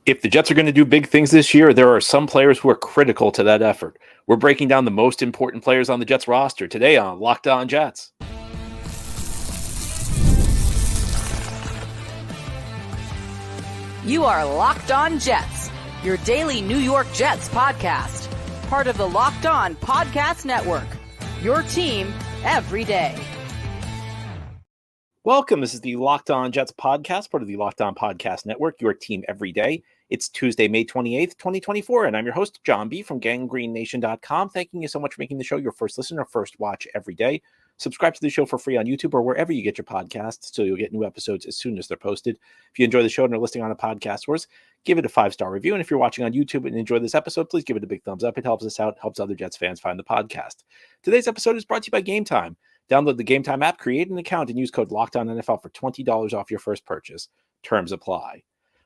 If the Jets are going to do big things this year, there are some players who are critical to that effort. We're breaking down the most important players on the Jets roster today on Locked On Jets. You are Locked On Jets, your daily New York Jets podcast. Part of the Locked On Podcast Network, your team every day. Welcome. This is the Locked On Jets podcast, part of the Locked On Podcast Network, your team every day. It's Tuesday, May 28th, 2024, and I'm your host, John B. from GanggreenNation.com. Thanking you so much for making the show your first listen or first watch every day. Subscribe to the show for free on YouTube or wherever you get your podcasts so you'll get new episodes as soon as they're posted. If you enjoy the show and are listening on a podcast source, give it a 5-star review. And if you're watching on YouTube and enjoy this episode, please give it a big thumbs up. It helps us out, helps other Jets fans find the podcast. Today's episode is brought to you by Gametime. Download the Gametime app, create an account, and use code LOCKEDONNFL for $20 off your first purchase. Terms apply.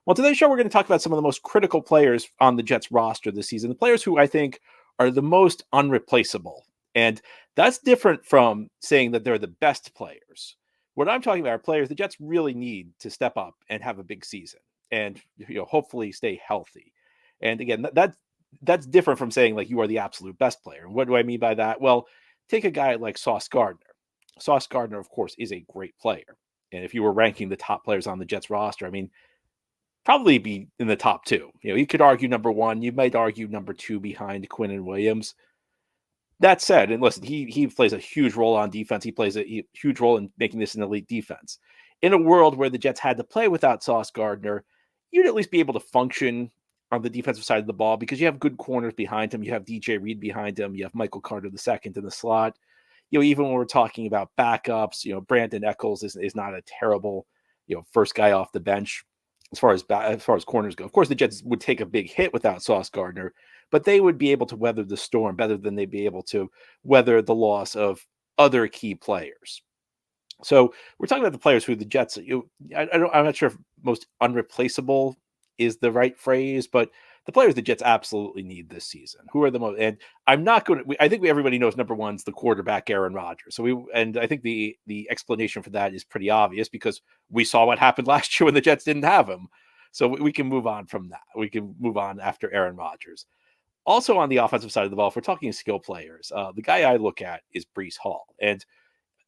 Well, today's show, we're going to talk about some of the most critical players on the Jets roster this season, the players who I think are the most unreplaceable. And that's different from saying that they're the best players. What I'm talking about are players the Jets really need to step up and have a big season and hopefully stay healthy. And again, that's different from saying like you are the absolute best player. What do I mean by that? Well, take a guy like Sauce Gardner. Sauce Gardner, of course, is a great player. And if you were ranking the top players on the Jets roster, I mean, probably be in the top two. You could argue number one. You might argue number two behind Quinnen Williams. That said, and listen, he plays a huge role on defense. He plays a huge role in making this an elite defense. In a world where the Jets had to play without Sauce Gardner, you'd at least be able to function on the defensive side of the ball because you have good corners behind him. You have DJ Reed behind him. You have Michael Carter II in the slot. Even when we're talking about backups, Brandon Echols is not a terrible, first guy off the bench as far as corners go. Of course, the Jets would take a big hit without Sauce Gardner, but they would be able to weather the storm better than they'd be able to weather the loss of other key players. So we're talking about the players who the Jets, I'm not sure if most unreplaceable is the right phrase, but the players the Jets absolutely need this season. Who are the most? And I'm not going to. I think everybody knows number one's the quarterback, Aaron Rodgers. And I think the explanation for that is pretty obvious because we saw what happened last year when the Jets didn't have him. So we can move on from that. We can move on after Aaron Rodgers. Also on the offensive side of the ball, if we're talking skill players, the guy I look at is Breece Hall, and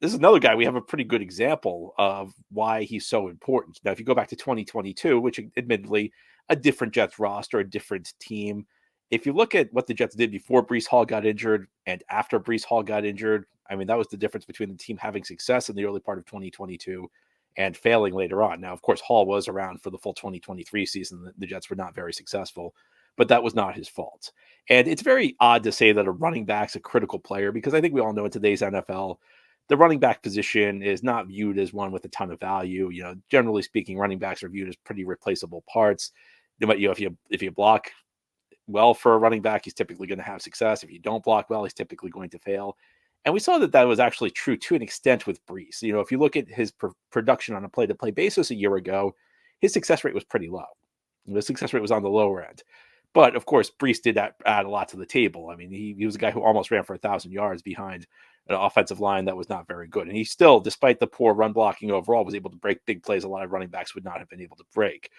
this is another guy we have a pretty good example of why he's so important. Now, if you go back to 2022, which admittedly a different Jets roster, a different team. If you look at what the Jets did before Breece Hall got injured and after Breece Hall got injured, I mean, that was the difference between the team having success in the early part of 2022 and failing later on. Now, of course, Hall was around for the full 2023 season. The Jets were not very successful, but that was not his fault. And it's very odd to say that a running back's a critical player because I think we all know in today's NFL, the running back position is not viewed as one with a ton of value. Generally speaking, running backs are viewed as pretty replaceable parts. If you block well for a running back, he's typically going to have success. If you don't block well, he's typically going to fail. And we saw that was actually true to an extent with Breece. If you look at his production on a play-to-play basis a year ago, his success rate was pretty low. The success rate was on the lower end. But, of course, Breece did add a lot to the table. I mean, he was a guy who almost ran for 1,000 yards behind an offensive line that was not very good. And he still, despite the poor run blocking overall, was able to break big plays a lot of running backs would not have been able to break.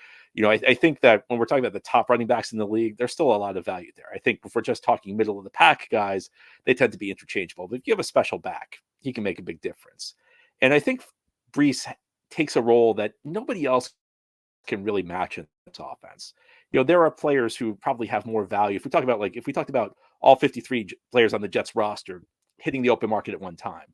I think that when we're talking about the top running backs in the league, there's still a lot of value there. I think if we're just talking middle of the pack guys, they tend to be interchangeable. But if you have a special back, he can make a big difference. And I think Breece takes a role that nobody else can really match in this offense. There are players who probably have more value. If we talked about all 53 players on the Jets roster hitting the open market at one time,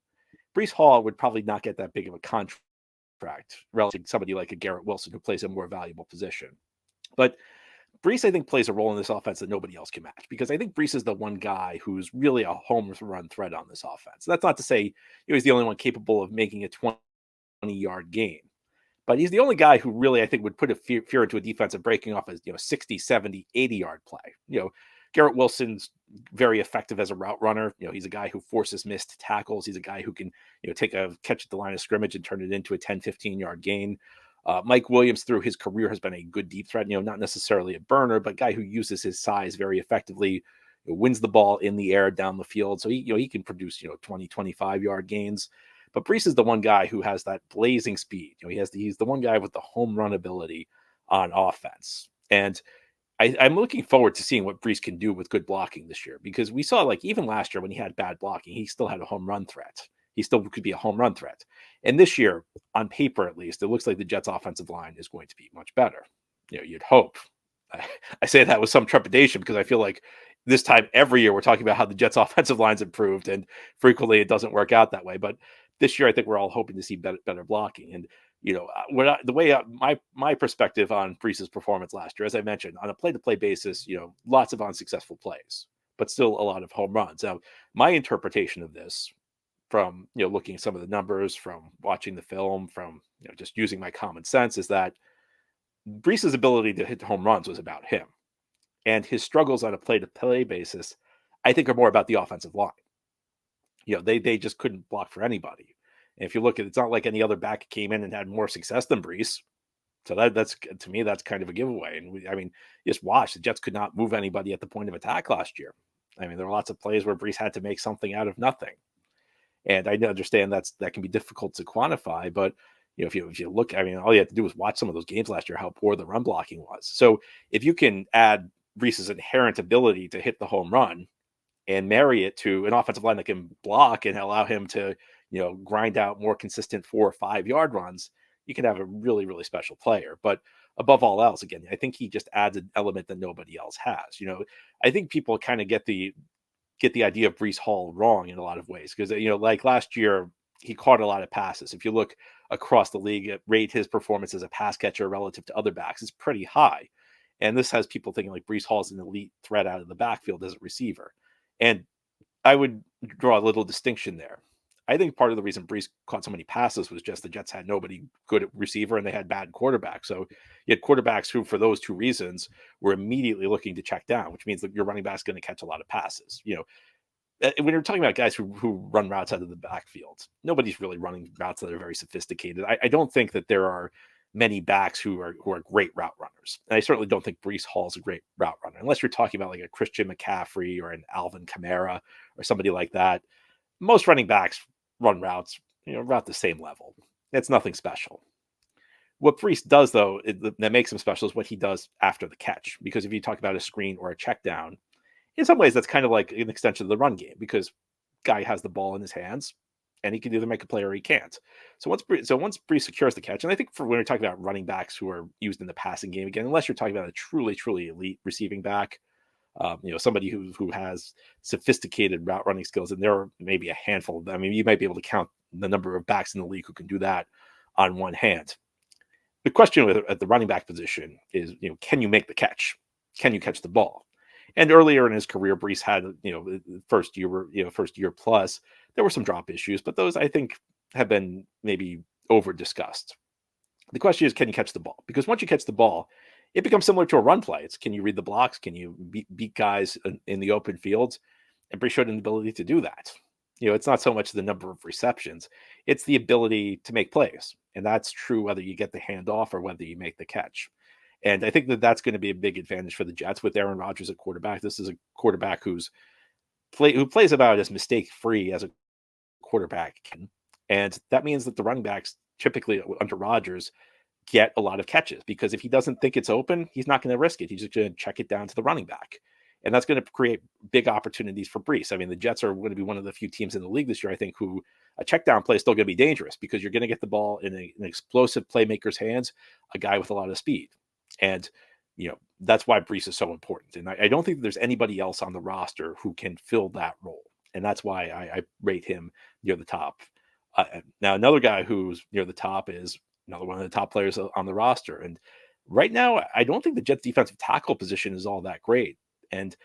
Breece Hall would probably not get that big of a contract relative to somebody like a Garrett Wilson who plays a more valuable position. But Breece, I think, plays a role in this offense that nobody else can match because I think Breece is the one guy who's really a home run threat on this offense. That's not to say he's the only one capable of making a 20-yard gain. But he's the only guy who really, I think, would put a fear into a defense of breaking off a 60, 70, 80-yard play. Garrett Wilson's very effective as a route runner. He's a guy who forces missed tackles. He's a guy who can, take a catch at the line of scrimmage and turn it into a 10, 15-yard gain. Mike Williams, through his career, has been a good deep threat, not necessarily a burner, but a guy who uses his size very effectively, wins the ball in the air down the field. So he can produce, 20, 25-yard gains. But Breece is the one guy who has that blazing speed. He's the one guy with the home run ability on offense. And I'm looking forward to seeing what Breece can do with good blocking this year, because we saw, like, even last year when he had bad blocking, he still had a home run threat. He still could be a home run threat. And this year, on paper at least, it looks like the Jets' offensive line is going to be much better. You'd hope. I say that with some trepidation because I feel like this time every year we're talking about how the Jets' offensive line's improved, and frequently it doesn't work out that way. But this year, I think we're all hoping to see better blocking. And the way my perspective on Breece's performance last year, as I mentioned, on a play-to-play basis, lots of unsuccessful plays, but still a lot of home runs. Now, my interpretation of this, from looking at some of the numbers, from watching the film, from just using my common sense, is that Breece's ability to hit home runs was about him, and his struggles on a play-to-play basis, I think, are more about the offensive line. They just couldn't block for anybody. And if you look at it, it's not like any other back came in and had more success than Breece. So that's, to me, that's kind of a giveaway. And just watch, the Jets could not move anybody at the point of attack last year. There were lots of plays where Breece had to make something out of nothing. And I understand that can be difficult to quantify, but if you look, all you have to do is watch some of those games last year, how poor the run blocking was. So if you can add Breece's inherent ability to hit the home run and marry it to an offensive line that can block and allow him to, grind out more consistent 4 or 5 yard runs, you can have a really, really special player. But above all else, again, I think he just adds an element that nobody else has. I think people kind of get the idea of Breece Hall wrong in a lot of ways, because, like last year, he caught a lot of passes. If you look across the league, rate his performance as a pass catcher relative to other backs, it's pretty high. And this has people thinking like Breece Hall is an elite threat out of the backfield as a receiver. And I would draw a little distinction there. I think part of the reason Breece caught so many passes was just the Jets had nobody good at receiver and they had bad quarterbacks. So you had quarterbacks who, for those two reasons, were immediately looking to check down, which means that your running back's going to catch a lot of passes. When you're talking about guys who run routes out of the backfield, nobody's really running routes that are very sophisticated. I don't think that there are many backs who are great route runners. And I certainly don't think Breece Hall is a great route runner, unless you're talking about like a Christian McCaffrey or an Alvin Kamara or somebody like that. Most running backs run routes, about the same level. It's nothing special. What Breece does, though, that makes him special is what he does after the catch. Because if you talk about a screen or a check down, in some ways that's kind of like an extension of the run game, because guy has the ball in his hands and he can either make a play or he can't. So once Breece secures the catch, and I think for when we're talking about running backs who are used in the passing game, again, unless you're talking about a truly, truly elite receiving back, somebody who has sophisticated route running skills, and there are maybe a handful of them. You might be able to count the number of backs in the league who can do that on one hand. The question at the running back position is, can you make the catch? Can you catch the ball? And earlier in his career, Breece had, first year plus, there were some drop issues, but those I think have been maybe over discussed. The question is, can you catch the ball? Because once you catch the ball, it becomes similar to a run play. It's, can you read the blocks? Can you beat guys in the open fields? And Breece showed an ability to do that. It's not so much the number of receptions, it's the ability to make plays. And that's true whether you get the handoff or whether you make the catch. And I think that's going to be a big advantage for the Jets with Aaron Rodgers at quarterback. This is a quarterback who plays about as mistake-free as a quarterback can. And that means that the running backs typically under Rodgers get a lot of catches, because if he doesn't think it's open, he's not going to risk it. He's just going to check it down to the running back. And that's going to create big opportunities for Breece. The Jets are going to be one of the few teams in the league this year, I think, who a check down play is still going to be dangerous, because you're going to get the ball in an explosive playmaker's hands, a guy with a lot of speed. And, that's why Breece is so important. And I don't think there's anybody else on the roster who can fill that role. And that's why I rate him near the top. Now, another guy who's near the top is another one of the top players on the roster. And right now, I don't think the Jets defensive tackle position is all that great. And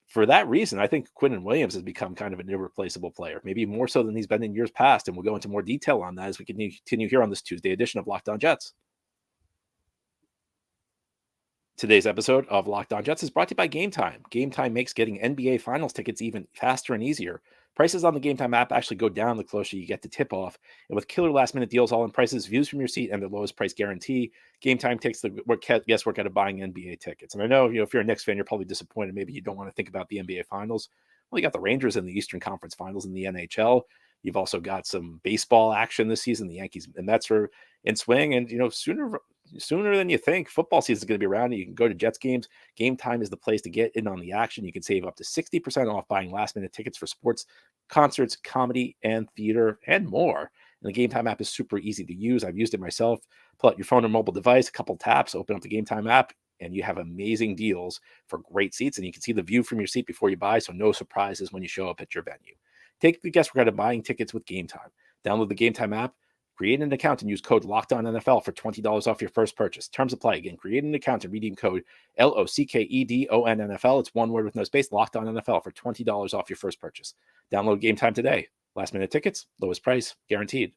for that reason, I think Quinnen Williams has become kind of an irreplaceable player, maybe more so than he's been in years past. And we'll go into more detail on that as we continue here on this Tuesday edition of Locked On Jets. Today's episode of Locked On Jets is brought to you by Gametime. Gametime makes getting NBA Finals tickets even faster and easier. Prices on the Gametime app actually go down the closer you get to tip-off. And with killer last-minute deals, all-in prices, views from your seat, and the lowest price guarantee, Gametime takes the guesswork out of buying NBA tickets. And I know, if you're a Knicks fan, you're probably disappointed. Maybe you don't want to think about the NBA Finals. Well, you got the Rangers in the Eastern Conference Finals in the NHL. You've also got some baseball action this season. The Yankees and Mets are in swing. And, sooner than you think. Football season is going to be around, and you can go to Jets games. Gametime is the place to get in on the action. You can save up to 60% off buying last-minute tickets for sports, concerts, comedy, and theater, and more. And the Gametime app is super easy to use. I've used it myself. Pull out your phone or mobile device, a couple taps, open up the Gametime app, and you have amazing deals for great seats. And you can see the view from your seat before you buy, so no surprises when you show up at your venue. Take the guesswork out of buying tickets with Gametime. Download the Gametime app, create an account, and use code LOCKEDONNFL for $20 off your first purchase. Terms apply. Again, create an account and redeem code LOCKEDONNFL. It's one word with no space, LOCKEDONNFL for $20 off your first purchase. Download Gametime today. Last-minute tickets, lowest price, guaranteed.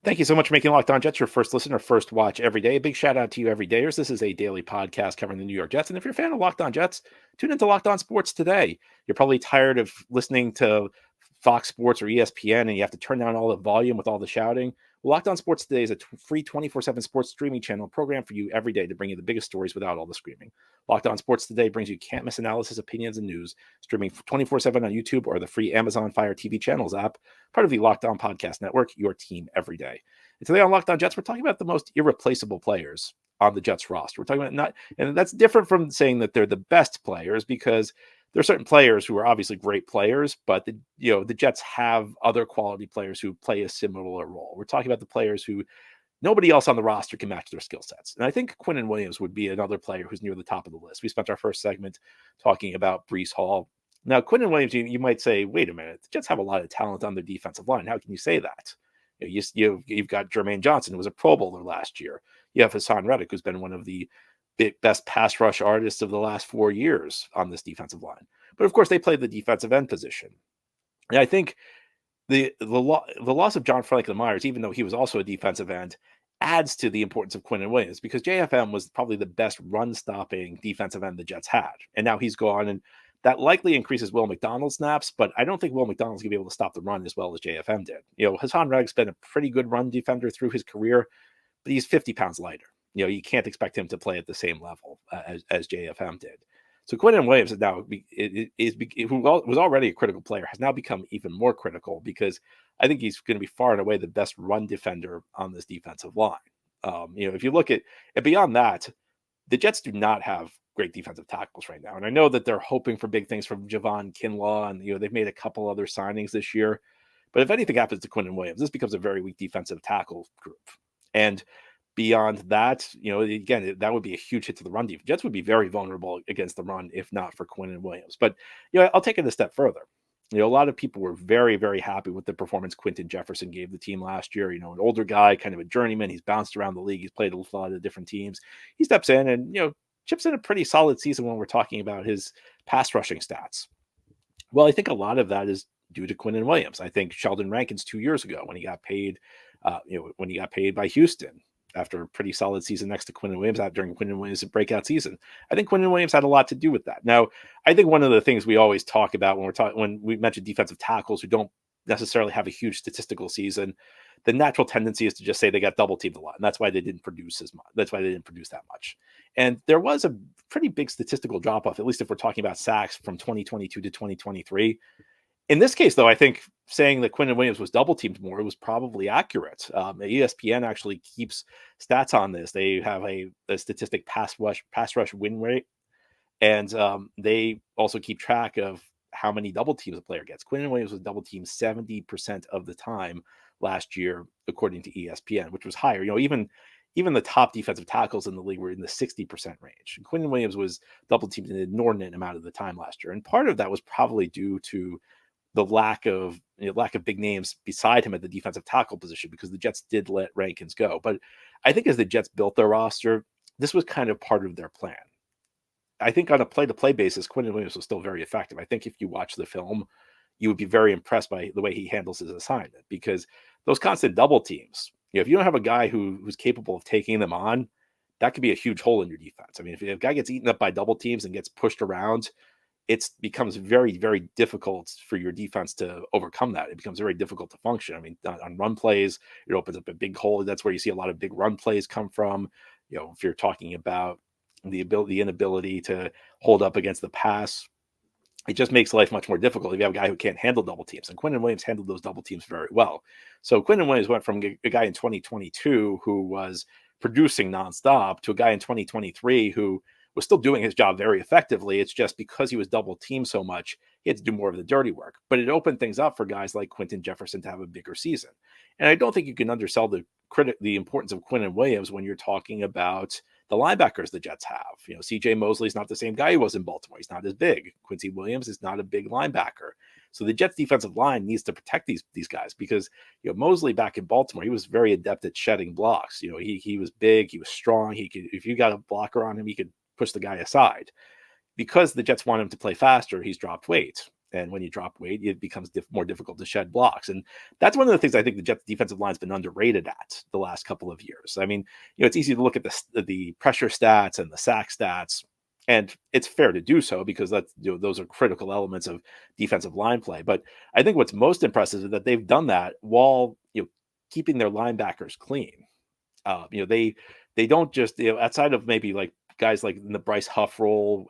Thank you so much for making Locked On Jets your first listen or first watch every day. A big shout out to you everydayers. This is a daily podcast covering the New York Jets. And if you're a fan of Locked On Jets, tune into Locked On Sports today. You're probably tired of listening to Fox Sports or ESPN and you have to turn down all the volume with all the shouting. Well, Locked On Sports today is a free 24/7 sports streaming channel program for you every day to bring you the biggest stories without all the screaming. Locked On Sports today brings you can't miss analysis, opinions, and news, streaming 24/7 on YouTube or the free Amazon Fire TV channels app, part of the Locked On Podcast Network, your team every day. And today on Locked On Jets, we're talking about the most irreplaceable players on the Jets roster. We're talking about and that's different from saying that they're the best players, because there are certain players who are obviously great players, but the Jets have other quality players who play a similar role. We're talking about the players who nobody else on the roster can match their skill sets. And I think Quinnen Williams would be another player who's near the top of the list. We spent our first segment talking about Breece Hall. Now, Quinnen Williams, you might say, wait a minute, the Jets have a lot of talent on their defensive line. How can you say that? You've got Jermaine Johnson, who was a Pro Bowler last year. You have Hassan Reddick, who's been one of the best pass rush artists of the last 4 years on this defensive line. But of course, they play the defensive end position. And I think the loss of John Franklin Myers, even though he was also a defensive end, adds to the importance of Quinnen Williams, because JFM was probably the best run-stopping defensive end the Jets had. And now he's gone, and that likely increases Will McDonald's snaps, but I don't think Will McDonald's going to be able to stop the run as well as JFM did. Hassan Reddick's been a pretty good run defender through his career, but he's 50 pounds lighter. You can't expect him to play at the same level as JFM did. So Quinnen Williams is now, who was already a critical player, has now become even more critical, because I think he's going to be far and away the best run defender on this defensive line. If you look at beyond that, the Jets do not have great defensive tackles right now. And I know that they're hoping for big things from Javon Kinlaw, and they've made a couple other signings this year. But if anything happens to Quinnen Williams, this becomes a very weak defensive tackle group. And beyond that, again, that would be a huge hit to the run defense. Jets would be very vulnerable against the run if not for Quinnen Williams. But I'll take it a step further. A lot of people were very, very happy with the performance Quinton Jefferson gave the team last year. An older guy, kind of a journeyman. He's bounced around the league. He's played a lot of different teams. He steps in and chips in a pretty solid season when we're talking about his pass rushing stats. Well, I think a lot of that is due to Quinnen Williams. I think Sheldon Rankins 2 years ago, when he got paid, when he got paid by Houston after a pretty solid season next to Quinnen Williams, during Quinnen Williams' breakout season, I think Quinnen Williams had a lot to do with that. Now, I think one of the things we always talk about when we mention defensive tackles who don't necessarily have a huge statistical season, the natural tendency is to just say they got double teamed a lot, and that's why they didn't produce as much. That's why they didn't produce that much. And there was a pretty big statistical drop off, at least if we're talking about sacks, from 2022 to 2023. In this case, though, I think saying that Quinnen Williams was double teamed more was probably accurate. ESPN actually keeps stats on this. They have a statistic pass rush win rate, and they also keep track of how many double teams a player gets. Quinnen Williams was double teamed 70% of the time last year, according to ESPN, which was higher. Even the top defensive tackles in the league were in the 60% range. Quinnen Williams was double teamed an inordinate amount of the time last year, and part of that was probably due to the lack of big names beside him at the defensive tackle position, because the Jets did let Rankins go. But I think as the Jets built their roster, this was kind of part of their plan. I think on a play-to-play basis, Quinnen Williams was still very effective. I think if you watch the film, you would be very impressed by the way he handles his assignment, because those constant double teams, if you don't have a guy who's capable of taking them on, that could be a huge hole in your defense. I mean, if a guy gets eaten up by double teams and gets pushed around, it becomes very, very difficult for your defense to overcome that. It becomes very difficult to function. I mean, on run plays, it opens up a big hole. That's where you see a lot of big run plays come from. If you're talking about the inability to hold up against the pass, it just makes life much more difficult if you have a guy who can't handle double teams. And Quinnen Williams handled those double teams very well. So Quinnen Williams went from a guy in 2022 who was producing nonstop to a guy in 2023 who was still doing his job very effectively. It's just because he was double teamed so much, he had to do more of the dirty work. But it opened things up for guys like Quinton Jefferson to have a bigger season. And I don't think you can undersell the importance of Quinnen Williams when you're talking about the linebackers the Jets have. CJ Mosley's not the same guy he was in Baltimore. He's not as big. Quincy Williams is not a big linebacker. So the Jets defensive line needs to protect these guys because, Mosley back in Baltimore, he was very adept at shedding blocks. He was big, he was strong. He could, if you got a blocker on him, he could push the guy aside. Because the Jets want him to play faster, he's dropped weight. And when you drop weight, it becomes more difficult to shed blocks. And that's one of the things I think the Jets defensive line has been underrated at the last couple of years. I mean, it's easy to look at the pressure stats and the sack stats, and it's fair to do so because those are critical elements of defensive line play. But I think what's most impressive is that they've done that while keeping their linebackers clean. They don't just outside of maybe like guys like in the Bryce Huff role,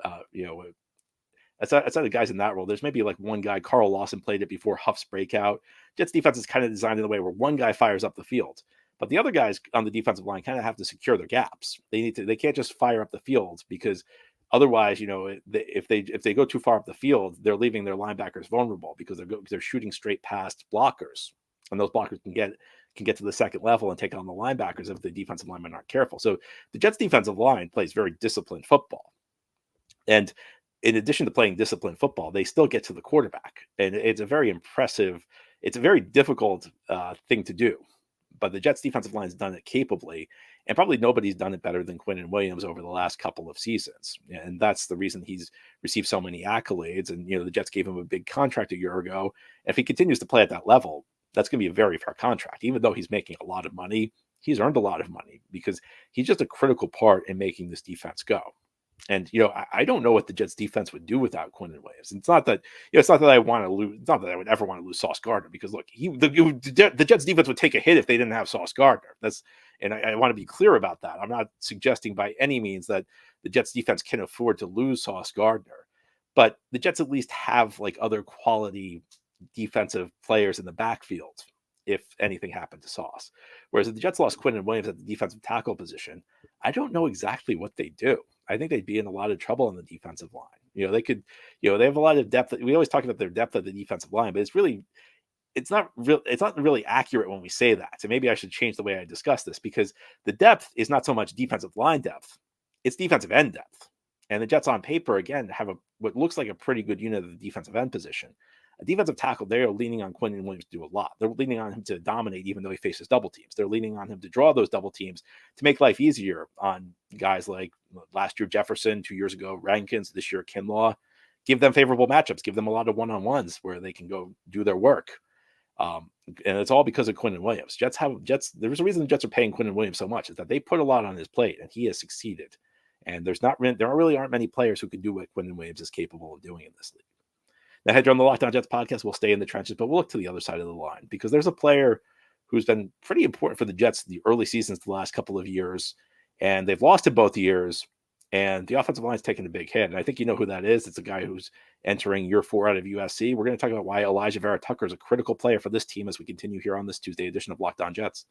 outside of guys in that role, there's maybe like one guy, Carl Lawson played it before Huff's breakout. Jets defense is kind of designed in a way where one guy fires up the field, but the other guys on the defensive line kind of have to secure their gaps. They can't just fire up the field because otherwise, if they go too far up the field, they're leaving their linebackers vulnerable because they're shooting straight past blockers, and those blockers can get to the second level and take on the linebackers if the defensive linemen aren't careful. So the Jets defensive line plays very disciplined football. And in addition to playing disciplined football, they still get to the quarterback. And it's a very impressive, it's a very difficult thing to do. But the Jets defensive line has done it capably. And probably nobody's done it better than Quinnen Williams over the last couple of seasons. And that's the reason he's received so many accolades. And, the Jets gave him a big contract a year ago. And if he continues to play at that level, that's going to be a very fair contract. Even though he's making a lot of money, he's earned a lot of money because he's just a critical part in making this defense go. And, I don't know what the Jets defense would do without Quinnen Williams. It's not that, it's not that I want to lose. It's not that I would ever want to lose Sauce Gardner because look, the Jets defense would take a hit if they didn't have Sauce Gardner. And I want to be clear about that. I'm not suggesting by any means that the Jets defense can afford to lose Sauce Gardner, but the Jets at least have like other quality defensive players in the backfield if anything happened to Sauce. Whereas if the Jets lost Quinnen Williams at the defensive tackle position, I don't know exactly what they do. I think they'd be in a lot of trouble on the defensive line. They could, they have a lot of depth. We always talk about their depth at the defensive line, but it's not really accurate when we say that. So maybe I should change the way I discuss this because the depth is not so much defensive line depth. It's defensive end depth. And the Jets on paper, again, have what looks like a pretty good unit of the defensive end position. A defensive tackle, they are leaning on Quinnen Williams to do a lot. They're leaning on him to dominate even though he faces double teams. They're leaning on him to draw those double teams to make life easier on guys like last year Jefferson, 2 years ago Rankins, this year Kinlaw. Give them favorable matchups. Give them a lot of one-on-ones where they can go do their work. And it's all because of Quinnen Williams. There's a reason the Jets are paying Quinnen Williams so much is that they put a lot on his plate and he has succeeded. And there really aren't many players who can do what Quinnen Williams is capable of doing in this league. Now, head on the Locked On Jets podcast, we'll stay in the trenches, but we'll look to the other side of the line because there's a player who's been pretty important for the Jets the early seasons the last couple of years, and they've lost in both years, and the offensive line's taken a big hit. And I think you know who that is. It's a guy who's entering year 4 out of USC. We're going to talk about why Alijah Vera-Tucker is a critical player for this team as we continue here on this Tuesday edition of Locked On Jets.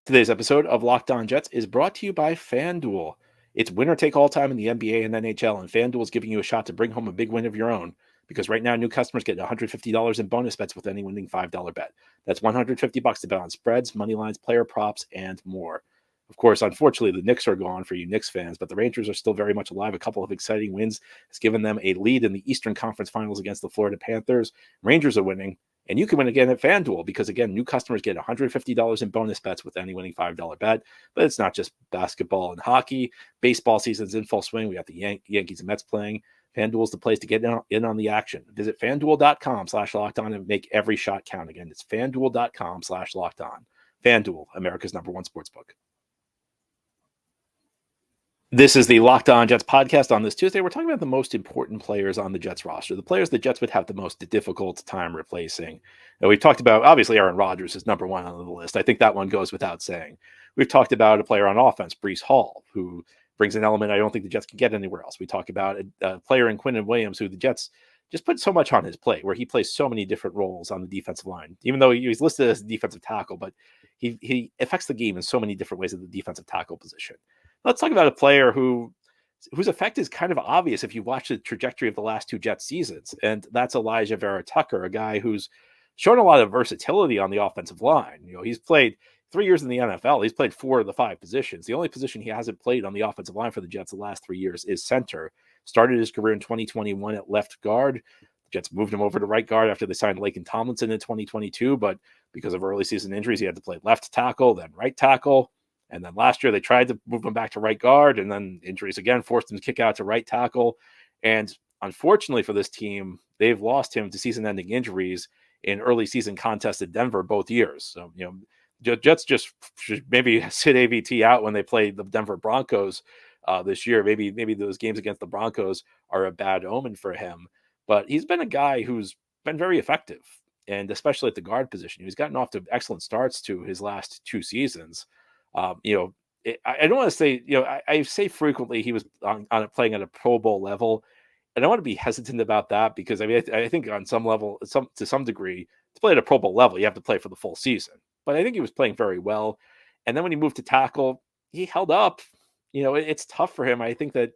Today's episode of Locked On Jets is brought to you by FanDuel. It's winner take all time in the NBA and NHL, and FanDuel is giving you a shot to bring home a big win of your own because right now new customers get $150 in bonus bets with any winning $5 bet. That's $150 to bet on spreads, money lines, player props, and more. Of course, unfortunately, the Knicks are gone for you Knicks fans, but the Rangers are still very much alive. A couple of exciting wins has given them a lead in the Eastern Conference Finals against the Florida Panthers. Rangers are winning. And you can win again at FanDuel because, again, new customers get $150 in bonus bets with any winning $5 bet. But it's not just basketball and hockey. Baseball season's in full swing. We got the Yankees and Mets playing. FanDuel is the place to get in on the action. Visit FanDuel.com/lockedon and make every shot count. Again, it's FanDuel.com/lockedon. FanDuel, America's number one sportsbook. This is the Locked On Jets podcast. On this Tuesday, we're talking about the most important players on the Jets roster, the players the Jets would have the most difficult time replacing. And we've talked about, obviously, Aaron Rodgers is number 1 on the list. I think that one goes without saying. We've talked about a player on offense, Breece Hall, who brings an element I don't think the Jets can get anywhere else. We talk about a player in Quinnen Williams who the Jets just put so much on his plate, where he plays so many different roles on the defensive line, even though he's listed as a defensive tackle, but he affects the game in so many different ways at the defensive tackle position. Let's talk about a player whose effect is kind of obvious if you watch the trajectory of the last two Jets seasons, and that's Alijah Vera-Tucker, a guy who's shown a lot of versatility on the offensive line. He's played 3 years in the NFL. He's played 4 of the 5 positions. The only position he hasn't played on the offensive line for the Jets the last 3 years is center. Started his career in 2021 at left guard. The Jets moved him over to right guard after they signed Laken Tomlinson in 2022, but because of early season injuries, he had to play left tackle, then right tackle. And then last year they tried to move him back to right guard, and then injuries again forced him to kick out to right tackle. And unfortunately for this team, they've lost him to season-ending injuries in early season contests at Denver both years. So, Jets just should maybe sit AVT out when they play the Denver Broncos this year. Maybe those games against the Broncos are a bad omen for him. But he's been a guy who's been very effective, and especially at the guard position. He's gotten off to excellent starts to his last 2 seasons. I don't want to say, I say frequently he was on playing at a Pro Bowl level. And I want to be hesitant about that because I think on some level, to some degree, to play at a Pro Bowl level, you have to play for the full season. But I think he was playing very well. And then when he moved to tackle, he held up. It's tough for him. I think that,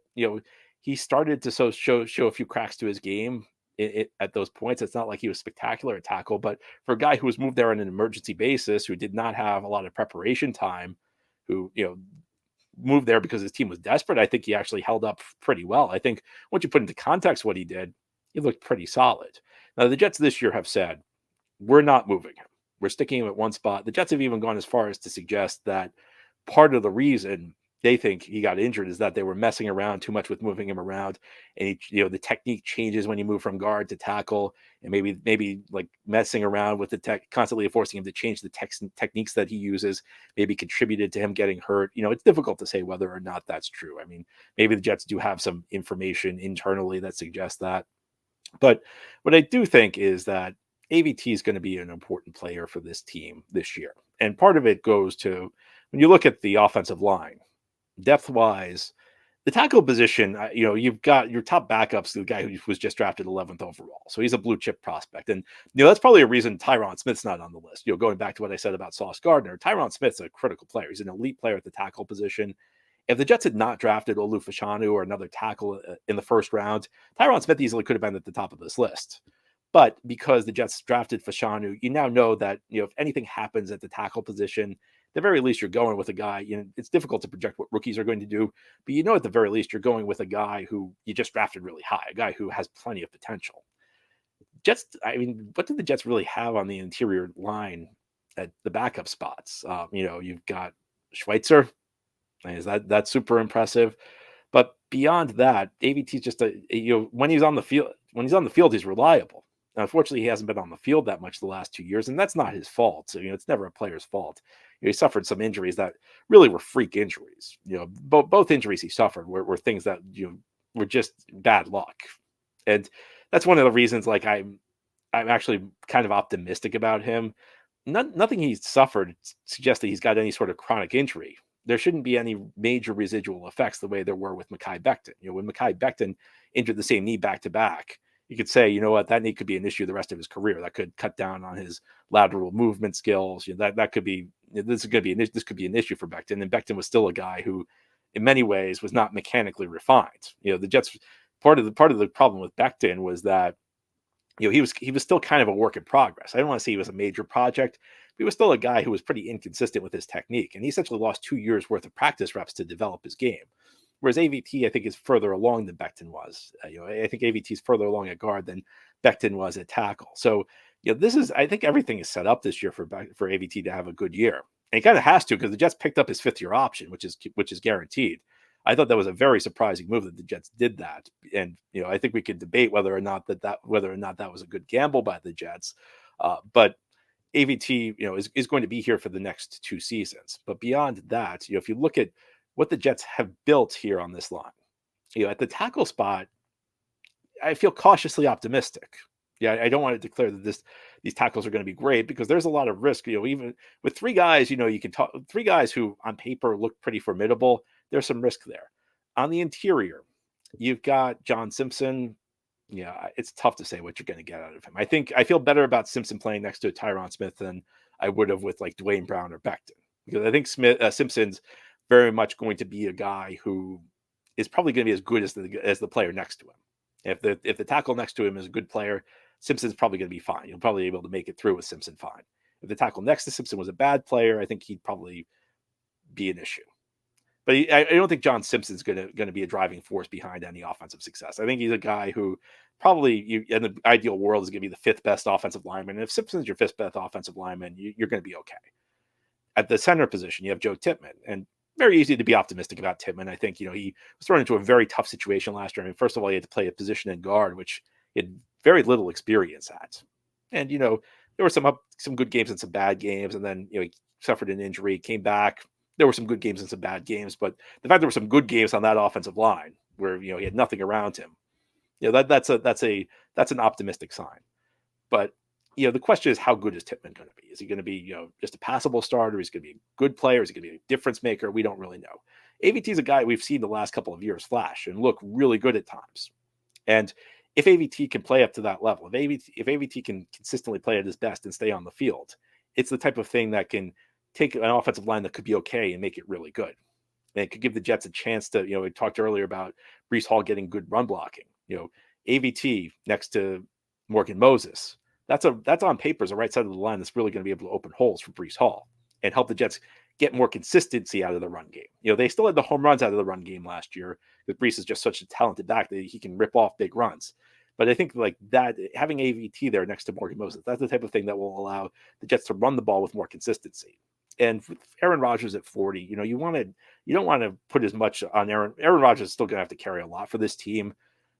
he started to show a few cracks to his game at those points. It's not like he was spectacular at tackle, but for a guy who was moved there on an emergency basis, who did not have a lot of preparation time, who, moved there because his team was desperate, I think he actually held up pretty well. I think once you put into context what he did, he looked pretty solid. Now, the Jets this year have said, we're not moving him. We're sticking him at one spot. The Jets have even gone as far as to suggest that part of the reason they think he got injured is that they were messing around too much with moving him around. And the technique changes when you move from guard to tackle, and maybe like messing around with the tech, constantly forcing him to change the techniques that he uses, maybe contributed to him getting hurt. It's difficult to say whether or not that's true. I mean, maybe the Jets do have some information internally that suggests that. But what I do think is that AVT is going to be an important player for this team this year. And part of it goes to, when you look at the offensive line, depth-wise, the tackle position, you've got your top backups, the guy who was just drafted 11th overall. So he's a blue chip prospect. And, that's probably a reason Tyron Smith's not on the list. Going back to what I said about Sauce Gardner, Tyron Smith's a critical player. He's an elite player at the tackle position. If the Jets had not drafted Olu Fashanu or another tackle in the first round, Tyron Smith easily could have been at the top of this list. But because the Jets drafted Fashanu, you now know that, if anything happens at the tackle position, at the very least, you're going with a guy. It's difficult to project what rookies are going to do, but at the very least, you're going with a guy who you just drafted really high, a guy who has plenty of potential. Jets, what did the Jets really have on the interior line at the backup spots? You've got Schweitzer. That's super impressive. But beyond that, AVT's just when he's on the field, he's reliable. Now, unfortunately, he hasn't been on the field that much the last 2 years, and that's not his fault. So, it's never a player's fault. He suffered some injuries that really were freak injuries. Both injuries he suffered were things that were just bad luck, and that's one of the reasons. Like I'm actually kind of optimistic about him. Nothing he's suffered suggests that he's got any sort of chronic injury. There shouldn't be any major residual effects the way there were with Mekhi Becton. When Mekhi Becton injured the same knee back to back, you could say, that knee could be an issue the rest of his career. That could cut down on his lateral movement skills. That could be this could be an issue for Becton. And Becton was still a guy who, in many ways, was not mechanically refined. The Jets part of the problem with Becton was that he was still kind of a work in progress. I don't want to say he was a major project, but he was still a guy who was pretty inconsistent with his technique, and he essentially lost 2 years worth of practice reps to develop his game. Whereas AVT, I think, is further along than Becton was. I think AVT is further along at guard than Becton was at tackle. So, I think everything is set up this year for AVT to have a good year. And he kind of has to, because the Jets picked up his 5th-year option, which is guaranteed. I thought that was a very surprising move that the Jets did that. And, I think we could debate whether or not that was a good gamble by the Jets. But AVT, is going to be here for the next 2 seasons. But beyond that, if you look at what the Jets have built here on this line, at the tackle spot, I feel cautiously optimistic. I don't want to declare that these tackles are going to be great, because there's a lot of risk. Even with 3 guys, you can talk 3 guys who on paper look pretty formidable. There's some risk there. On the interior, you've got John Simpson. Yeah, it's tough to say what you're going to get out of him. I feel better about Simpson playing next to Tyron Smith than I would have with like Dwayne Brown or Becton, because I think Simpson's very much going to be a guy who is probably going to be as good as the player next to him. If the tackle next to him is a good player, Simpson's probably going to be fine. He'll probably be able to make it through with Simpson fine. If the tackle next to Simpson was a bad player, I think he'd probably be an issue. But I don't think John Simpson's going to be a driving force behind any offensive success. I think he's a guy who probably, in the ideal world, is going to be the fifth best offensive lineman. And if Simpson's your fifth best offensive lineman, you're going to be okay. At the center position, you have Joe Tippmann, and very easy to be optimistic about Tippmann. I think he was thrown into a very tough situation last year. I mean, first of all, he had to play a position in guard, which he had very little experience at, and there were some good games and some bad games, and then he suffered an injury, came back. There were some good games and some bad games, but the fact there were some good games on that offensive line where he had nothing around him, that's an optimistic sign. But the question is, how good is Tippmann going to be? Is he going to be just a passable starter? Is he going to be a good player? Is he going to be a difference maker? We don't really know. AVT is a guy we've seen the last couple of years flash and look really good at times. And if AVT can play up to that level, if AVT can consistently play at his best and stay on the field, it's the type of thing that can take an offensive line that could be okay and make it really good. And it could give the Jets a chance to, we talked earlier about Breece Hall getting good run blocking. AVT next to Morgan Moses, that's on paper is the right side of the line that's really going to be able to open holes for Breece Hall and help the Jets get more consistency out of the run game. They still had the home runs out of the run game last year because Breece is just such a talented back that he can rip off big runs. But I think like that, having AVT there next to Morgan Moses, that's the type of thing that will allow the Jets to run the ball with more consistency. And with Aaron Rodgers at 40, you don't want to put as much on Aaron. Aaron Rodgers is still going to have to carry a lot for this team,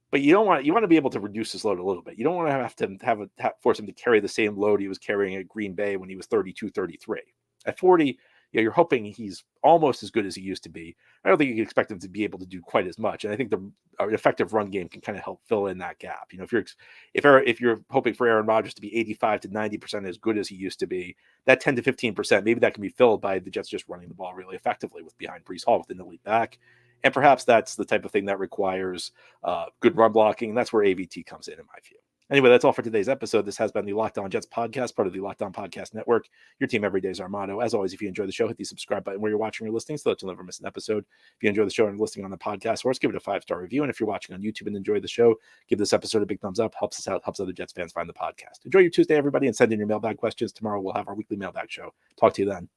but you want to be able to reduce his load a little bit. You don't want to have to force him to carry the same load he was carrying at Green Bay when he was 32, 33. At 40, you're hoping he's almost as good as he used to be. I don't think you can expect him to be able to do quite as much. And I think the effective run game can kind of help fill in that gap. If you're hoping for Aaron Rodgers to be 85 to 90% as good as he used to be, that 10 to 15%, maybe that can be filled by the Jets just running the ball really effectively with behind Breece Hall with an elite back. And perhaps that's the type of thing that requires good run blocking. And that's where AVT comes in my view. Anyway, that's all for today's episode. This has been the Locked On Jets podcast, part of the Locked On Podcast Network. Your team every day is our motto. As always, if you enjoy the show, hit the subscribe button where you're watching or listening so that you'll never miss an episode. If you enjoy the show and listening on the podcast source, give it a 5-star review. And if you're watching on YouTube and enjoy the show, give this episode a big thumbs up. Helps us out, helps other Jets fans find the podcast. Enjoy your Tuesday, everybody, and send in your mailbag questions. Tomorrow we'll have our weekly mailbag show. Talk to you then.